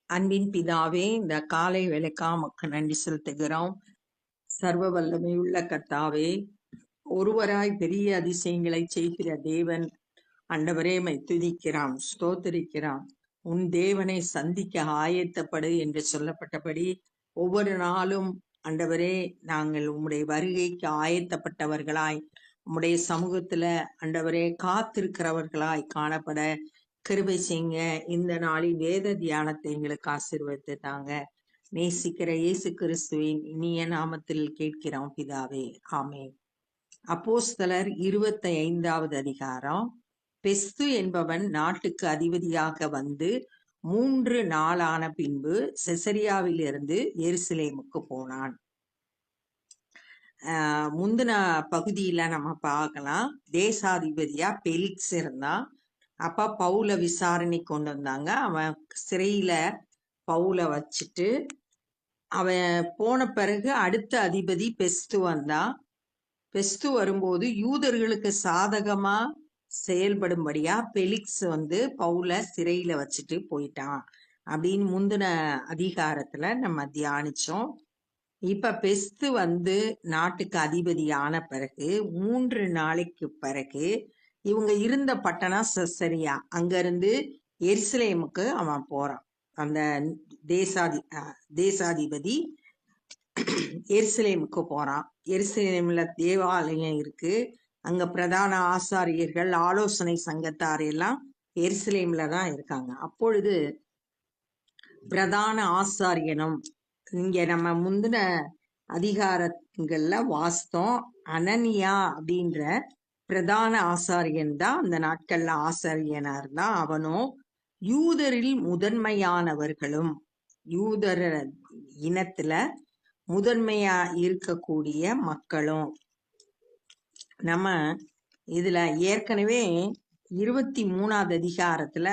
அன்பின் பிதாவே, இந்த காலை வேலைக்கா மக்கு நன்றி செலுத்துகிறோம். சர்வ வல்லமையுள்ள கர்த்தாவே, ஒருவராய் பெரிய அதிசயங்களை செய்கிற தேவன், ஆண்டவரே உம்மை துதிக்கிறோம், ஸ்தோத்திரிக்கிறோம். உன் தேவனை சந்திக்க ஆயத்தப்படு என்று சொல்லப்பட்டபடி ஒவ்வொரு நாளும் ஆண்டவரே நாங்கள் உம்முடைய வருகைக்கு ஆயத்தப்பட்டவர்களாய் உம்முடைய சமூகத்துல ஆண்டவரே காத்திருக்கிறவர்களாய் காணப்பட கிருபை செய்யுங்க. இந்த நாளில் வேத தியானத்தை எங்களுக்கு ஆசீர்வதித்து தாங்க. நேசிக்கிற இயேசு கிறிஸ்துவின் இனிய நாமத்தில் கேட்கிறோம் பிதாவே, ஆமென். அப்போஸ்தலர் 25வது அதிகாரம். பெஸ்து என்பவன் நாட்டுக்கு அதிபதியாக வந்து 3 நாளான பின்பு செசரியாவிலிருந்து எருசலேமுக்கு போனான். முந்தின பகுதியில நம்ம பார்க்கலாம், தேசாதிபதியா பெலிக்ஸ் இருந்தான். அப்ப பவுல விசாரணை கொண்டு வந்தாங்க. அவன் சிறையில பவுல வச்சுட்டு அவன் போன பிறகு அடுத்த அதிபதி பெஸ்து வந்தான். பெஸ்து வரும்போது யூதர்களுக்கு சாதகமா செயல்படும்படியா பெலிக்ஸ் வந்து பவுல சிறையில வச்சுட்டு போயிட்டான் அப்படின்னு முந்தின அதிகாரத்துல நம்ம தியானிச்சோம். இப்ப பெஸ்து வந்து நாட்டுக்கு அதிபதி ஆன பிறகு 3 நாளைக்கு பிறகு இவங்க இருந்த பட்டணம் செசரியா, அங்கிருந்து எருசலேமுக்கு அவன் போறான். அந்த தேசாதிபதி எருசலேமுக்கு போறான். எருசலேம்ல தேவாலயம் இருக்கு. அங்க பிரதான ஆசாரியர்கள், ஆலோசனை சங்கத்தார் எல்லாம் எருசலேம்ல தான் இருக்காங்க. அப்பொழுது பிரதான ஆசாரியனும், இங்க நம்ம முந்தின அதிகாரங்கள்ல வாஸ்தம், அனனியா அப்படின்ற பிரதான ஆசாரியன் தான் அந்த நாட்கள்ல ஆசாரியனா இருந்தான். அவனும் யூதரில் முதன்மையானவர்களும், யூதர் இனத்துல முதன்மையா இருக்கக்கூடிய மக்களும். நம்ம இதுல ஏற்கனவே 23வது அதிகாரத்துல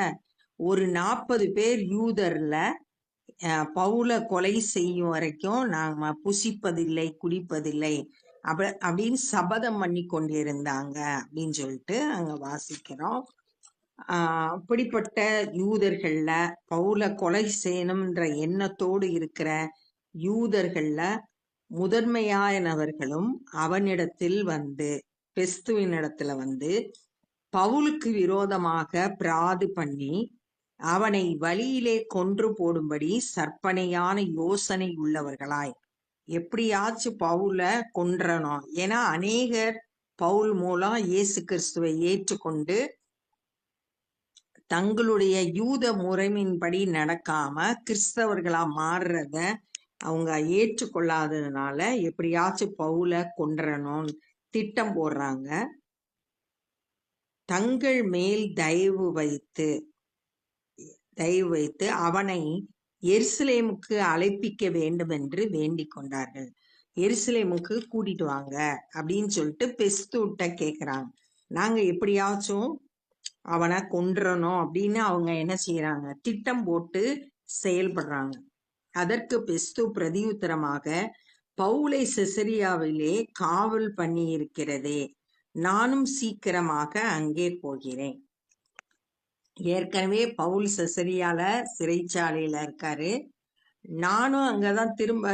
ஒரு 40 பேர் யூதர்ல பவுல கொலை செய்யும் வரைக்கும் நாம புசிப்பதில்லை குடிப்பதில்லை அப்படின்னு சபதம் பண்ணி கொண்டிருந்தாங்க அப்படின்னு சொல்லிட்டு அங்க வாசிக்கிறோம். அப்படிப்பட்ட யூதர்கள்ல பவுல கொலை செய்யணும்ன்ற எண்ணத்தோடு இருக்கிற யூதர்கள்ல முதன்மையானவர்களும் அவனிடத்தில் வந்து, பெஸ்துவினிடத்துல வந்து பவுலுக்கு விரோதமாக பிராது பண்ணி அவனை வழியிலே கொன்று போடும்படி சற்பனையான யோசனை உள்ளவர்களாய், எப்படியாச்சும் பவுல கொன்றணும். ஏன்னா அநேகர் பவுல் மூலம் இயேசு கிறிஸ்துவை ஏற்றுக்கொண்டு தங்களுடைய யூத முறைமையின்படி நடக்காம கிறிஸ்தவர்களா மாறுறத அவங்க ஏற்றுக்கொள்ளாததுனால எப்படியாச்சும் பவுல கொன்றணும் திட்டம் போடுறாங்க. தங்கள் மேல் தயவு வைத்து அவனை எருசலேமுக்கு அழைப்பிக்க வேண்டும் என்று வேண்டிக் கொண்டார்கள். எருசலேமுக்கு கூட்டிட்டு வாங்க அப்படின்னு சொல்லிட்டு பெஸ்துட்ட கேக்குறாங்க. நாங்க எப்படியாச்சும் அவனை கொன்றணும் அப்படின்னு அவங்க என்ன செய்யறாங்க, திட்டம் போட்டு செயல்படுறாங்க. அதற்கு பெஸ்து பிரதியுத்தரமாக, பவுலை செசரியாவிலே காவல் பண்ணி இருக்கிறதே, நானும் சீக்கிரமாக அங்கே போகிறேன். ஏற்கனவே பவுல் செசரியால சிறைச்சாலையில இருக்காரு. நானும் அங்கதான் திரும்ப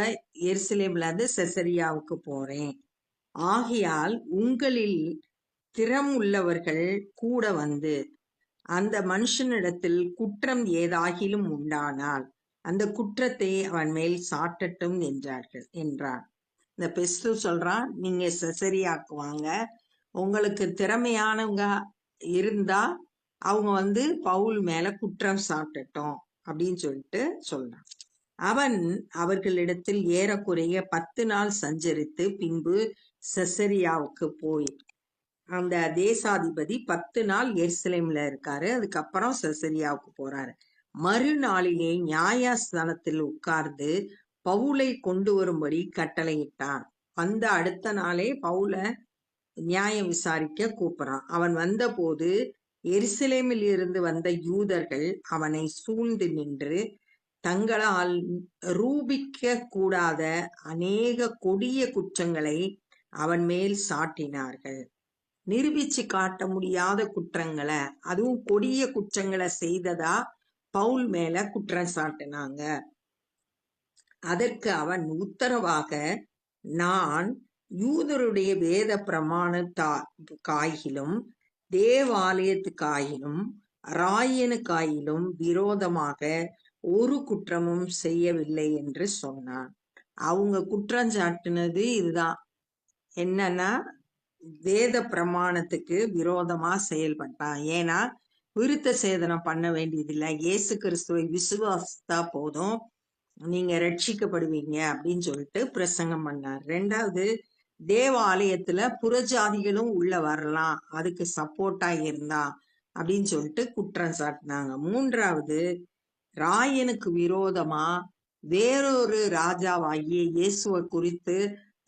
எருசலேம்ல இருந்து செசரியாவுக்கு போறேன். ஆகையால் உங்களில் திறம் உள்ளவர்கள் கூட வந்து அந்த மனுஷனிடத்தில் குற்றம் ஏதாகிலும் உண்டானால் அந்த குற்றத்தை அவன் மேல் சாட்டட்டும் என்றான். இந்த பெஸ்து சொல்றான், நீங்க செசரியாக்கு வாங்க, உங்களுக்கு திறமையானவங்க இருந்தா அவங்க வந்து பவுல் மேல குற்றம் சாட்டட்டும் அப்படின்னு சொல்லிட்டு சொல்றான். அவன் அவர்களிடத்தில் ஏறக்குறைய 10 நாள் சஞ்சரித்து பின்பு செசரியாவுக்கு போய், அந்த தேசாதிபதி 10 நாள் எருசலேம்ல இருக்காரு. அதுக்கப்புறம் செசரியாவுக்கு போறாரு. மறுநாளிலே நியாயஸ்தானத்தில் உட்கார்ந்து பவுலை கொண்டு வரும்படி கட்டளையிட்டான். வந்த அடுத்த நாளே பவுல நியாயம் விசாரிக்க கூப்பிடுறான். அவன் வந்த போது எருசலேமில் இருந்து வந்த யூதர்கள் அவனை சூழ்ந்து நின்று தங்களால் ரூபிக்க கூடாத அநேக கொடிய குற்றங்களை அவன் மேல் சாட்டினார்கள். நிரூபிச்சு காட்ட முடியாத குற்றங்களை, அதுவும் கொடிய குற்றங்களை செய்ததா பவுல் மேல குற்றம் சாட்டினாங்க. அதற்கு அவன் உத்தரவாக, நான் யூதருடைய வேத பிரமாணத்துக்காயிலும் தேவாலயத்துக்காயிலும் ராயனுக்காயிலும் விரோதமாக ஒரு குற்றமும் செய்யவில்லை என்று சொன்னான். அவங்க குற்றம் சாட்டினது இதுதான், என்னன்னா வேத பிரமாணத்துக்கு விரோதமா செயல்பட்டான். ஏன்னா விருத்த சேதனம் பண்ண வேண்டியதில்லை, இயேசு கிறிஸ்துவை விசுவாசித்தா போதும், நீங்க ரட்சிக்கப்படுவீங்க அப்படின்னு சொல்லிட்டு பிரசங்கம் பண்ணார். ரெண்டாவது, தேவாலயத்துல புறஜாதிகளும் உள்ள வரலாம், அதுக்கு சப்போர்ட்டா இருந்தா அப்படின்னு சொல்லிட்டு குற்றம் சாட்டினாங்க. மூன்றாவது, ராயனுக்கு விரோதமா வேறொரு ராஜாவாகிய இயேசுவை குறித்து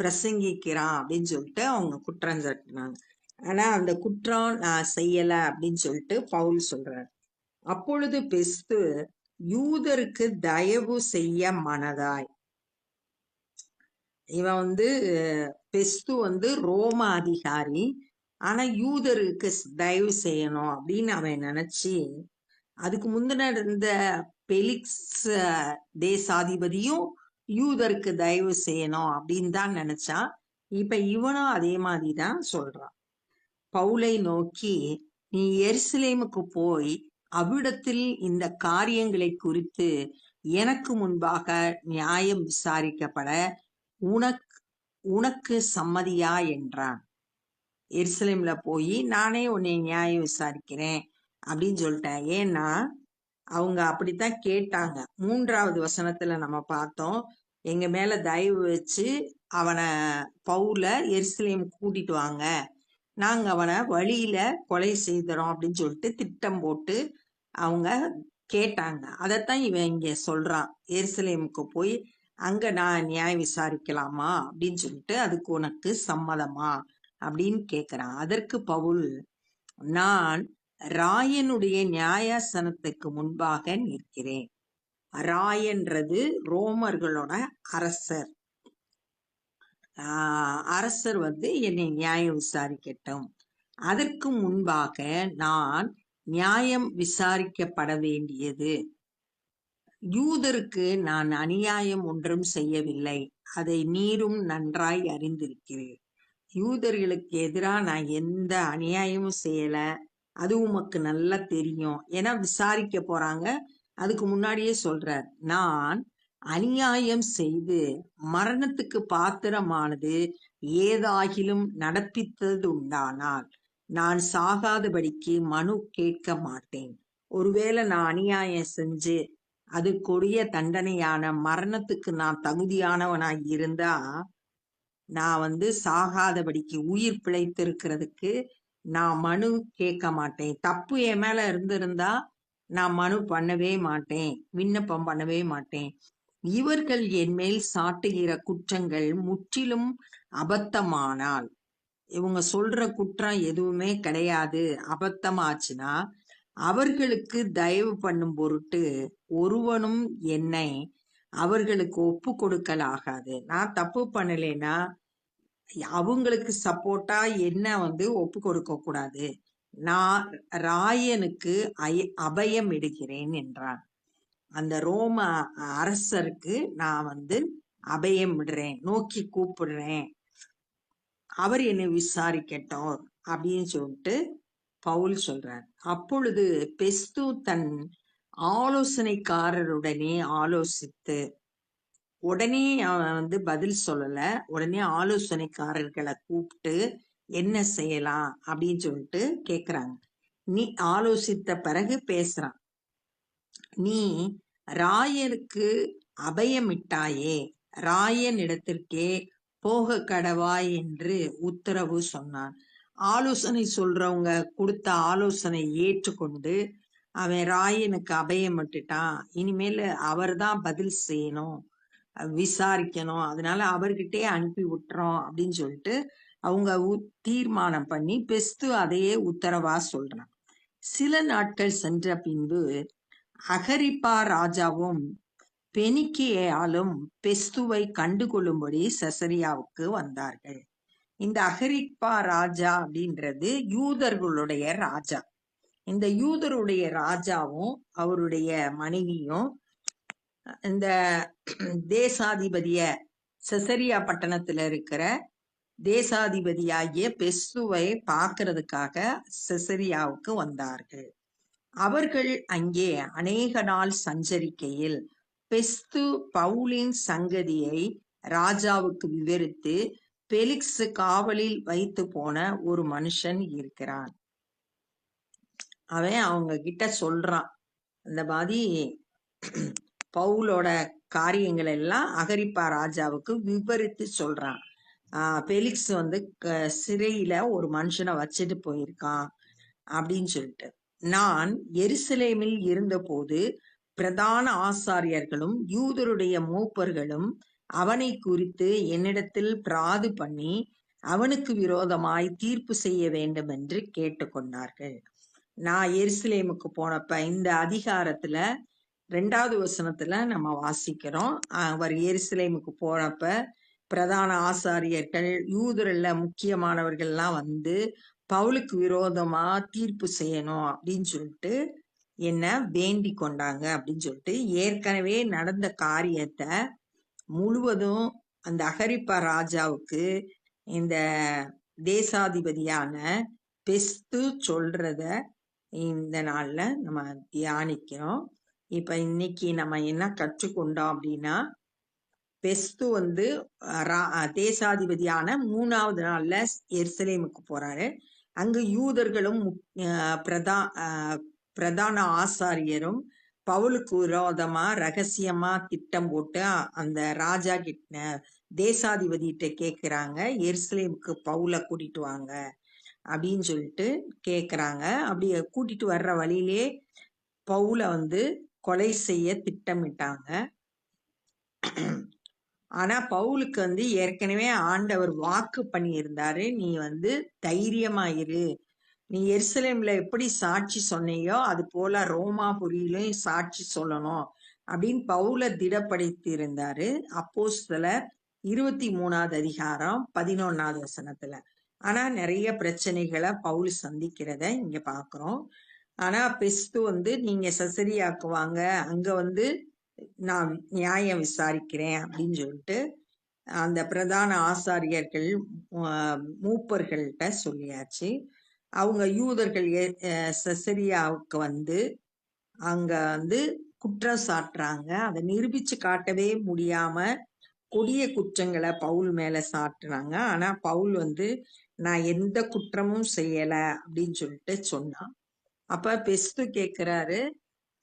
பிரசங்கிக்கிறான் அப்படின்னு சொல்லிட்டு அவங்க குற்றம் சாட்டினாங்க. ஆனா அந்த குற்றம் நான் செய்யல அப்படின்னு சொல்லிட்டு பவுல் சொல்றார். அப்பொழுது பெஸ்து யூதருக்கு தயவு செய்ய மனதாய், இவன் பெஸ்து ரோம அதிகாரி, ஆனா யூதருக்கு தயவு செய்யணும் அப்படின்னு அவன் நினைச்சு, அதுக்கு முந்தின இருந்த பெலிக்ஸ் தேசாதிபதியும் யூதருக்கு தயவு செய்யணும் அப்படின்னு தான் நினைச்சான். இப்ப இவனும் அதே மாதிரிதான் சொல்றான். பவுலை நோக்கி, நீ எருசலேமுக்கு போய் அவ்விடத்தில் இந்த காரியங்களை குறித்து எனக்கு முன்பாக நியாயம் விசாரிக்கப்பட உனக்கு சம்மதியா என்றான். எருசலேம்ல போய் நானே உன்னை நியாயம் விசாரிக்கிறேன் அப்படின்னு சொல்லிட்டேன். ஏன்னா அவங்க அப்படித்தான் கேட்டாங்க. 3வது வசனத்துல நம்ம பார்த்தோம், எங்க மேல தயவு வச்சு அவனை பவுல எருசலேம் கூட்டிட்டு வாங்க, நாங்க அவனை வழியில கொலை செய்தோம் அப்படின்னு சொல்லிட்டு திட்டம் போட்டு அவங்க கேட்டாங்க. அதைத்தான் இவன் இங்க சொல்றான், எருசலேமுக்கு போய் அங்க நான் நியாயம் விசாரிக்கலாமா அப்படின்னு சொல்லிட்டு, அதுக்கு உனக்கு சம்மதமா அப்படின்னு கேக்குறான். அதற்கு பவுல், நான் ராயனுடைய நியாயாசனத்துக்கு முன்பாக நிற்கிறேன். ராயன்றது ரோமர்களோட அரசர். அரசர் என்னை நியாயம் விசாரிக்கட்டும். அதற்கு முன்பாக நான் நியாயம் விசாரிக்கப்பட வேண்டியது. யூதருக்கு நான் அநியாயம் ஒன்றும் செய்யவில்லை, அதை நீரும் நன்றாய் அறிந்திருக்கிறேன். யூதர்களுக்கு எதிராக நான் எந்த அநியாயமும் செய்யல, அது உமக்கு நல்லா தெரியும். ஏன்னா விசாரிக்க போறாங்க, அதுக்கு முன்னாடியே சொல்றார், நான் அநியாயம் செய்து மரணத்துக்கு பாத்திரமானது ஏதாகிலும் நடப்பித்தது உண்டானால் நான் சாகாதபடிக்கு மனு கேட்க மாட்டேன். ஒருவேளை நான் அநியாயம் செஞ்சு அது கொடிய தண்டனையான மரணத்துக்கு நான் தகுதியானவனாய் இருந்தா, நான் சாகாதபடிக்கு உயிர் பிழைத்திருக்கிறதுக்கு நான் மனு கேட்க மாட்டேன். தப்பு என் மேல இருந்திருந்தா நான் மனு பண்ணவே மாட்டேன், விண்ணப்பம் பண்ணவே மாட்டேன். இவர்கள் என் மேல் சாட்டுகிற குற்றங்கள் முற்றிலும் அபத்தமானால், இவங்க சொல்ற குற்றம் எதுவுமே கிடையாது, அபத்தமாச்சுன்னா அவர்களுக்கு தயவு பண்ணும் பொருட்டு ஒருவனும் என்னை அவர்களுக்கு ஒப்பு கொடுக்கலாகாது. நான் தப்பு பண்ணலைன்னா அவங்களுக்கு சப்போர்ட்டா என்ன ஒப்பு கொடுக்க கூடாது. நான் ராயனுக்கு அபயம் இடுகிறேன் என்றான். அந்த ரோம அரசருக்கு நான் அபயம் விடுறேன், நோக்கி கூப்பிடுறேன், அவர் என்னை விசாரிக்கட்டும் அப்படின்னு சொல்லிட்டு பவுல் சொல்றார். அப்பொழுது பெஸ்து தன் ஆலோசனைக்காரருடனே ஆலோசித்து, உடனே அவன் பதில் சொல்லல, உடனே ஆலோசனைக்காரர்களை கூப்பிட்டு என்ன செய்யலாம் அப்படின்னு சொல்லிட்டு கேக்குறாங்க. நீ ஆலோசித்த பிறகு பேசுறான், நீ ராயனுக்கு அபயமிட்டாயே, ராயன் இடத்திற்கே போக கடவாய் என்று உத்தரவு சொன்னான். ஆலோசனை சொல்றவங்க கொடுத்த ஆலோசனை ஏற்றுக்கொண்டு அவன் ராயனுக்கு அபயம் விட்டுட்டான், இனிமேல் அவர் தான் பதில் செய்யணும், விசாரிக்கணும், அதனால அவர்கிட்டே அனுப்பி விட்டுறோம் அப்படின்னு சொல்லிட்டு அவங்க தீர்மானம் பண்ணி பெஸ்து அதையே உத்தரவா சொல்றான். சில நாட்கள் சென்ற பின்பு அகரிப்பா ராஜாவும் பெனிக்கியாலும் பெஸ்துவை கண்டுகொள்ளும்படி செசரியாவுக்கு வந்தார்கள். இந்த அகரிப்பா ராஜா அப்படின்றது யூதர்களுடைய ராஜா. இந்த யூதருடைய ராஜாவும் அவருடைய மனைவியும் இந்த தேசாதிபதிய செசரியா பட்டணத்துல இருக்கிற தேசாதிபதியாகிய பெஸ்துவை பார்க்கறதுக்காக செசரியாவுக்கு வந்தார்கள். அவர்கள் அங்கே அநேக நாள் சஞ்சரிக்கையில் பெஸ்து பவுலின் சங்கதியை ராஜாவுக்கு விவரித்து, பெலிக்ஸ் காவலில் வைத்து போன ஒரு மனுஷன் இருக்கிறான். அவன் அவங்க கிட்ட சொல்றான், இந்த மாதிரி பவுலோட காரியங்கள் எல்லாம் அகரிப்பா ராஜாவுக்கு விவரித்து சொல்றான். பெலிக்ஸ் வந்து சிறையில ஒரு மனுஷனை வச்சுட்டு போயிருக்கான் அப்படின்னு சொல்லிட்டு. நான் எருசலேமில் இருந்தபோது பிரதான ஆசாரியர்களும் யூதருடைய மூப்பர்களும் அவனை குறித்து என்னிடத்தில் பிராது பண்ணி அவனுக்கு விரோதமாய் தீர்ப்பு செய்ய வேண்டும் என்று கேட்டுக்கொண்டார்கள். நான் எருசலேமுக்கு போனப்ப இந்த அதிகாரத்துல 2வது வசனத்துல நம்ம வாசிக்கிறோம். அவர் எருசலேமுக்கு போனப்ப பிரதான ஆசாரியர்கள் யூதர்ல முக்கியமானவர்கள்லாம் வந்து பவுலுக்கு விரோதமா தீர்ப்பு செய்யணும் அப்படின்னு சொல்லிட்டு என்ன வேண்டி கொண்டாங்க அப்படின்னு சொல்லிட்டு ஏற்கனவே நடந்த காரியத்தை முழுவதும் அந்த அகரிப்பா ராஜாவுக்கு இந்த தேசாதிபதியான பெஸ்து சொல்றத இந்த நாள்ல நம்ம தியானிக்கிறோம். இப்ப இன்னைக்கு நம்ம என்ன கற்றுக்கொண்டோம் அப்படின்னா, பெஸ்து வந்து தேசாதிபதியான 3வது நாள்ல எருசலேமுக்கு போறாரு. அங்கு யூதர்களும் பிரதான ஆசாரியரும் பவுலுக்கு விரோதமா ரகசியமா திட்டம் போட்டு அந்த ராஜா கிட்ட தேசாதிபதி கிட்ட கேக்குறாங்க, எருசலேமுக்கு பவுலை கூட்டிட்டு வாங்க அப்படின்னு சொல்லிட்டு கேக்குறாங்க. அப்படி கூட்டிட்டு வர்ற வழியிலே பவுலை வந்து கொலை செய்ய திட்டமிட்டாங்க. ஆனா பவுலுக்கு வந்து ஏற்கனவே ஆண்டவர் வாக்கு பண்ணி இருந்தாரு, நீ வந்து தைரியமாயிரு, நீ எருசலேம்ல எப்படி சாட்சி சொன்னையோ அது போல ரோமாபுரியிலும் சாட்சி சொல்லணும் அப்படின்னு பவுலை திடப்படுத்தி இருந்தாரு. அப்போஸ்தலர் 23வது அதிகாரம் 11வது வசனத்துல. ஆனா நிறைய பிரச்சனைகளை பவுல் சந்திக்கிறத இங்க பாக்குறோம். ஆனா பெஸ்து வந்து நீங்க செசரியாக்கு வாங்க, அங்க வந்து நான் நியாயம் விசாரிக்கிறேன் அப்படின்னு சொல்லிட்டு அந்த பிரதான ஆசாரியர்கள் மூப்பர்கள்ட்ட சொல்லியாச்சு. அவங்க யூதர்கள் செசரியாவுக்கு வந்து அங்க வந்து குற்றம் சாட்டுறாங்க. அதை நிரூபிச்சு காட்டவே முடியாம கொடிய குற்றங்களை பவுல் மேல சாட்டுறாங்க. ஆனா பவுல் வந்து நான் எந்த குற்றமும் செய்யல அப்படின்னு சொல்லிட்டு சொன்னான். அப்ப பெஸ்து கேக்குறாரு,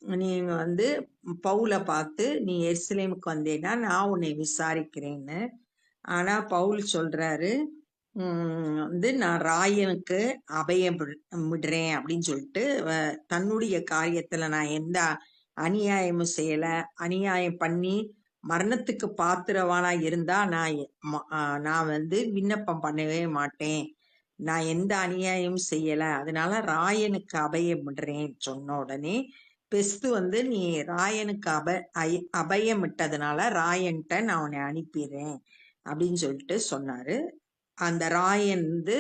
நீங்க வந்து பவுலை பார்த்து நீ எருசலேமுக்கு வந்தேன்னா நான் உன்னை விசாரிக்கிறேன்னு. ஆனா பவுல் சொல்றாரு, வந்து நான் ராயனுக்கு அபயம் விடுறேன் அப்படின்னு சொல்லிட்டு தன்னுடைய காரியத்துல நான் எந்த அநியாயமும் செய்யல, அநியாயம் பண்ணி மரணத்துக்கு பாத்திரவானா இருந்தா நான் வந்து விண்ணப்பம் பண்ணவே மாட்டேன், நான் எந்த அநியாயமும் செய்யல, அதனால ராயனுக்கு அபயம் விடுறேன் சொன்ன உடனே பெஸ்து வந்து நீ ராயனுக்கு அபயம் விட்டதுனால ராயன்ட்ட நான் உன்னை அனுப்பிடுறேன் அப்படின்னு சொல்லிட்டு சொன்னாரு. அந்த ராயன் வந்து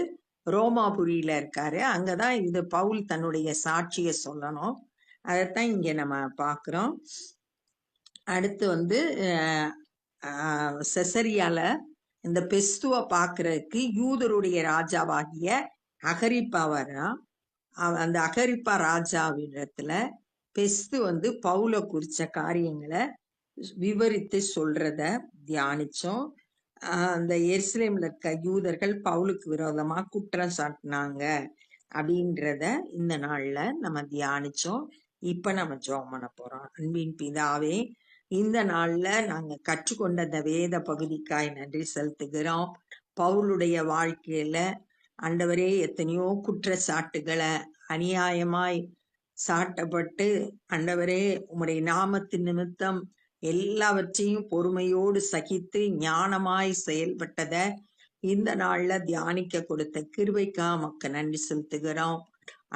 ரோமாபுரியில இருக்காரு. அங்கதான் இது பவுல் தன்னுடைய சாட்சிய சொல்லணும். அதைத்தான் இங்க நம்ம பாக்குறோம். அடுத்து வந்து செசரியால இந்த பெஸ்துவ பாக்குறதுக்கு யூதருடைய ராஜாவாகிய அகரிப்பா வரான். அந்த அகரிப்பா ராஜாவிடத்துல பெஸ்து வந்து பவுல குறிச்ச காரியங்களை விவரித்து சொல்றத தியானிச்சோம். அந்த எருசலேம்ல இருக்க யூதர்கள் பவுலுக்கு விரோதமா குற்றம் சாட்டினாங்க அப்படின்றத இந்த நாள்ல நம்ம தியானிச்சோம். இப்ப நம்ம ஜெபம் பண்ண போறோம். அன்பின் பிதாவே, இந்த நாள்ல நாங்க கற்றுக்கொண்ட அந்த வேத பகுதிக்காய் நன்றி செலுத்துகிறோம். பவுலுடைய வாழ்க்கையில ஆண்டவரே எத்தனையோ குற்றச்சாட்டுகளை அநியாயமாய் சாட்டப்பட்டு ஆண்டவரே உம்முடைய நாமத்தின் நிமித்தம் எல்லாவற்றையும் பொறுமையோடு சகித்து ஞானமாய் செயல்பட்டத இந்த நாள்ல தியானிக்க கொடுத்த கிருபைக்கா மக்க நன்றி செலுத்துகிறோம்.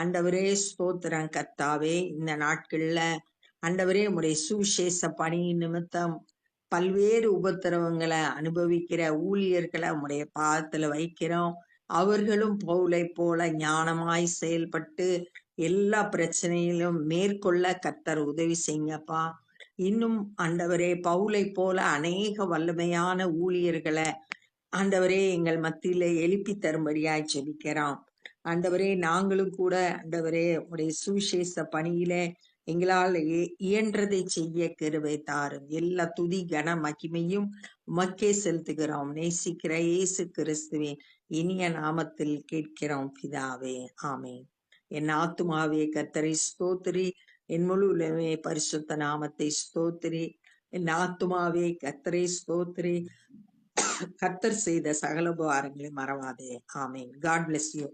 ஆண்டவரே ஸ்தோத்திரம் கர்த்தாவே, இந்த நாட்கள்ல ஆண்டவரே உம்முடைய சுவிசேஷ பணி நிமித்தம் பல்வேறு உபத்திரவங்களை அனுபவிக்கிற ஊழியர்களை உம்முடைய பாதத்துல வைக்கிறோம். அவர்களும் பவுலை போல ஞானமாய் செயல்பட்டு எல்லா பிரச்சனையிலும் மேற்கொள்ள கர்த்தர் உதவி செய்யுங்கப்பா. இன்னும் ஆண்டவரே, பவுலை போல அநேக வல்லமையான ஊழியர்களை ஆண்டவரே எங்கள் மத்தியில எழுப்பி தரும்படியாய் ஜெபிக்கிறோம். ஆண்டவரே, நாங்களும் கூட ஆண்டவரே உடைய சுவிசேஷ பணியில எங்களால் இயன்றதை செய்ய கிருபை தாரும். எல்லா துதி கன மகிமையும் உமக்கே செலுத்துகிறோம். நேசிக்கிற இயேசு கிறிஸ்துவின் இனிய நாமத்தில் கேட்கிறோம் பிதாவே, ஆமென். என் ஆத்துமாவே கர்த்தரை ஸ்தோத்திரி, என் முழு உலகமே பரிசுத்த நாமத்தை ஸ்தோத்திரி. என் ஆத்துமாவே கர்த்தரை ஸ்தோத்திரி, கர்த்தர் செய்த சகல உபகாரங்களை மறவாதே. ஆமென். God bless you.